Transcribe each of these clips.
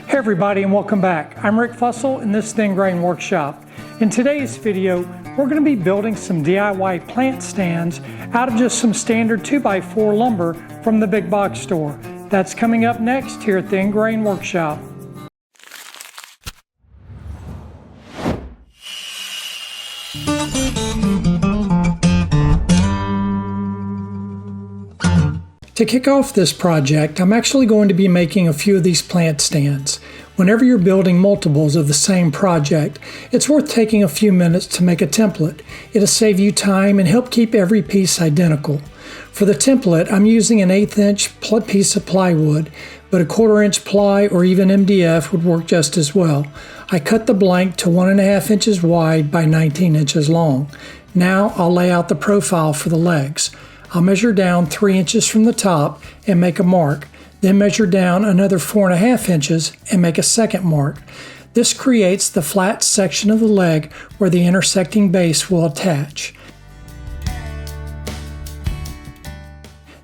Hey everybody, and welcome back. I'm Rick Fussell in this Thin Grain Workshop. In today's video, we're going to be building some DIY plant stands out of just some standard 2x4 lumber from the big box store. That's coming up next here at Thin Grain Workshop. To kick off this project, I'm actually going to be making a few of these plant stands. Whenever you're building multiples of the same project, it's worth taking a few minutes to make a template. It'll save you time and help keep every piece identical. For the template, I'm using an 1/8 inch piece of plywood, but a 1/4 inch ply or even MDF would work just as well. I cut the blank to 1.5 inches wide by 19 inches long. Now I'll lay out the profile for the legs. I'll measure down 3 inches from the top and make a mark, then measure down another 4.5 inches and make a second mark. This creates the flat section of the leg where the intersecting base will attach.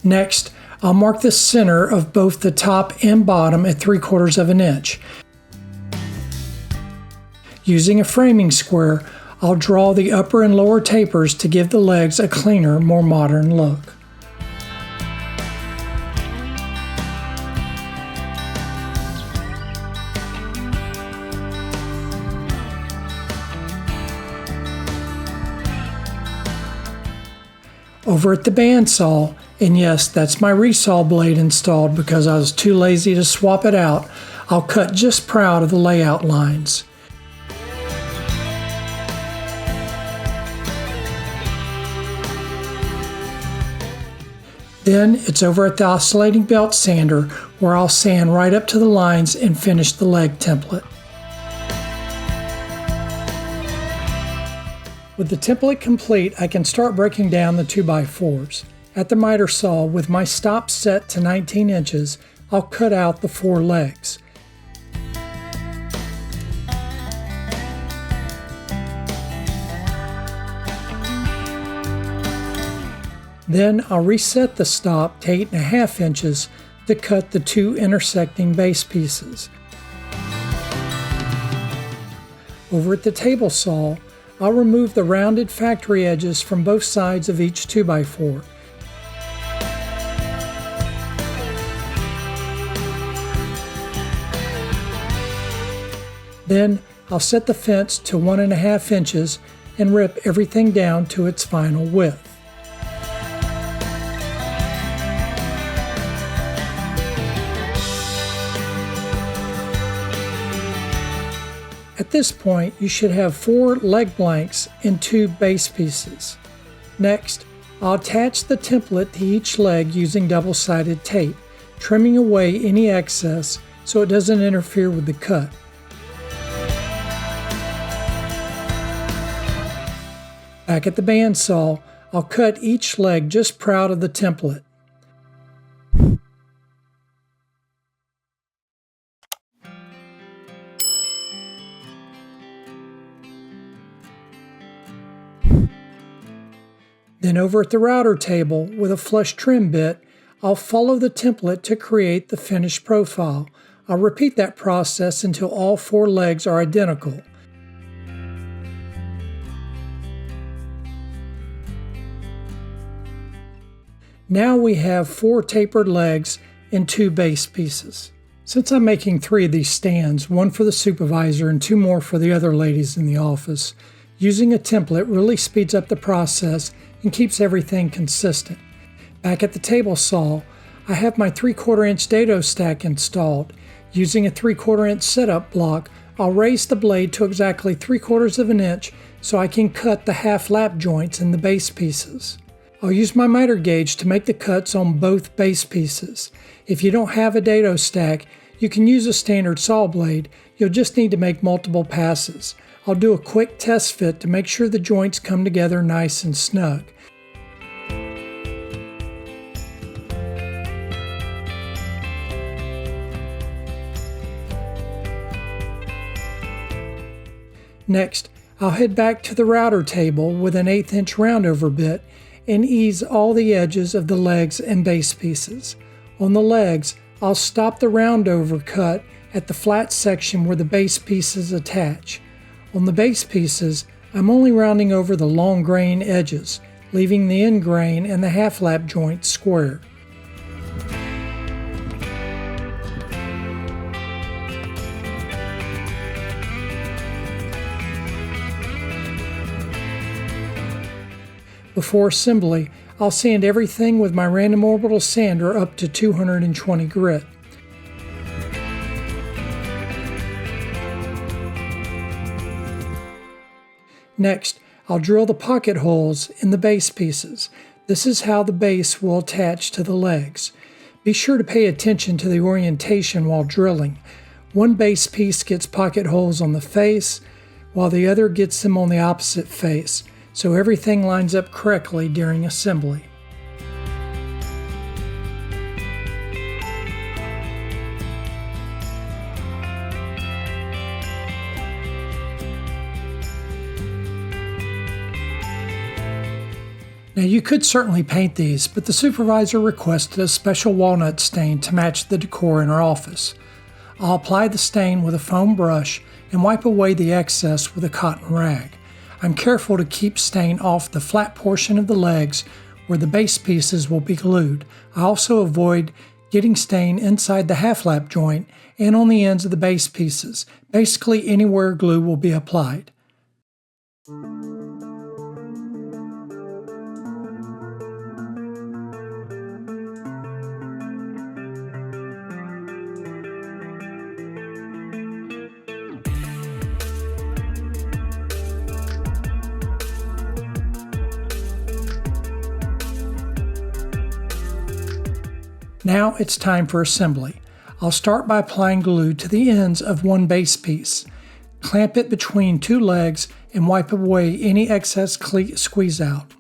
Next, I'll mark the center of both the top and bottom at 3/4 of an inch. Using a framing square, I'll draw the upper and lower tapers to give the legs a cleaner, more modern look. Over at the bandsaw, and yes, that's my resaw blade installed because I was too lazy to swap it out, I'll cut just proud of the layout lines. Then it's over at the oscillating belt sander where I'll sand right up to the lines and finish the leg template. With the template complete, I can start breaking down the 2x4s. At the miter saw, with my stop set to 19 inches, I'll cut out the 4 legs. Then I'll reset the stop to 8.5 inches to cut the 2 intersecting base pieces. Over at the table saw, I'll remove the rounded factory edges from both sides of each 2x4. Then I'll set the fence to 1.5 inches and rip everything down to its final width. At this point, you should have 4 leg blanks and 2 base pieces. Next, I'll attach the template to each leg using double-sided tape, trimming away any excess so it doesn't interfere with the cut. Back at the bandsaw, I'll cut each leg just proud of the template. Then over at the router table, with a flush trim bit, I'll follow the template to create the finished profile. I'll repeat that process until all 4 legs are identical. Now we have 4 tapered legs and 2 base pieces. Since I'm making 3 of these stands, 1 for the supervisor and 2 more for the other ladies in the office, using a template really speeds up the process and keeps everything consistent. Back at the table saw, I have my 3/4 inch dado stack installed. Using a 3/4 inch setup block, I'll raise the blade to exactly 3/4 of an inch so I can cut the half lap joints in the base pieces. I'll use my miter gauge to make the cuts on both base pieces. If you don't have a dado stack, you can use a standard saw blade. You'll just need to make multiple passes. I'll do a quick test fit to make sure the joints come together nice and snug. Next, I'll head back to the router table with an 1/8 inch roundover bit and ease all the edges of the legs and base pieces. On the legs, I'll stop the roundover cut at the flat section where the base pieces attach. On the base pieces, I'm only rounding over the long grain edges, leaving the end grain and the half lap joint square. Before assembly, I'll sand everything with my random orbital sander up to 220 grit. Next, I'll drill the pocket holes in the base pieces. This is how the base will attach to the legs. Be sure to pay attention to the orientation while drilling. One base piece gets pocket holes on the face, while the other gets them on the opposite face, so everything lines up correctly during assembly. Now you could certainly paint these, but the supervisor requested a special walnut stain to match the decor in our office. I'll apply the stain with a foam brush and wipe away the excess with a cotton rag. I'm careful to keep stain off the flat portion of the legs where the base pieces will be glued. I also avoid getting stain inside the half lap joint and on the ends of the base pieces, basically anywhere glue will be applied. Now it's time for assembly. I'll start by applying glue to the ends of one base piece. Clamp it between two legs and wipe away any excess squeeze out.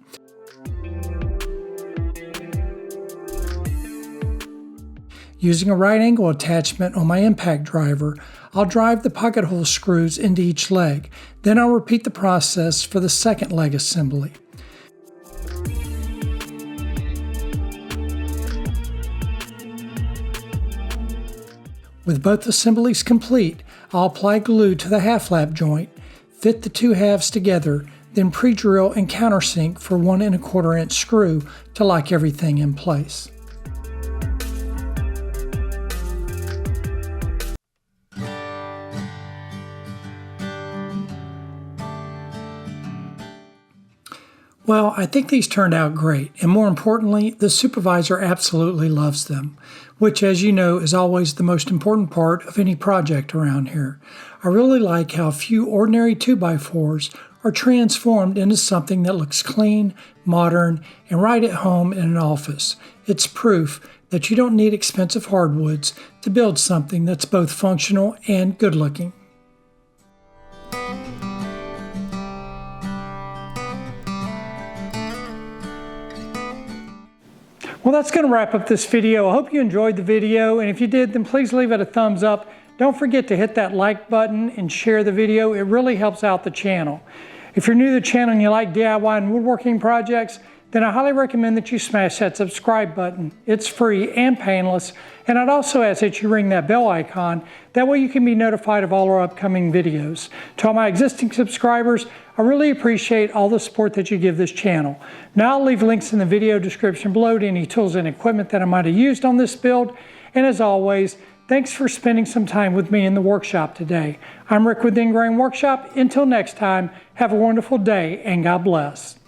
Using a right angle attachment on my impact driver, I'll drive the pocket hole screws into each leg. Then I'll repeat the process for the second leg assembly. With both assemblies complete, I'll apply glue to the half lap joint, fit the two halves together, then pre-drill and countersink for 1 1/4 inch screw to lock everything in place. Well, I think these turned out great, and more importantly, the supervisor absolutely loves them, which, as you know, is always the most important part of any project around here. I really like how a few ordinary 2x4s are transformed into something that looks clean, modern, and right at home in an office. It's proof that you don't need expensive hardwoods to build something that's both functional and good-looking. Well, that's going to wrap up this video. I hope you enjoyed the video, and if you did, then please leave it a thumbs up. Don't forget to hit that like button and share the video. It really helps out the channel. If you're new to the channel and you like DIY and woodworking projects, then I highly recommend that you smash that subscribe button. It's free and painless, and I'd also ask that you ring that bell icon. That way you can be notified of all our upcoming videos. To all my existing subscribers, I really appreciate all the support that you give this channel. Now I'll leave links in the video description below to any tools and equipment that I might have used on this build. And as always, thanks for spending some time with me in the workshop today. I'm Rick with the Ingrain Workshop. Until next time, have a wonderful day and God bless.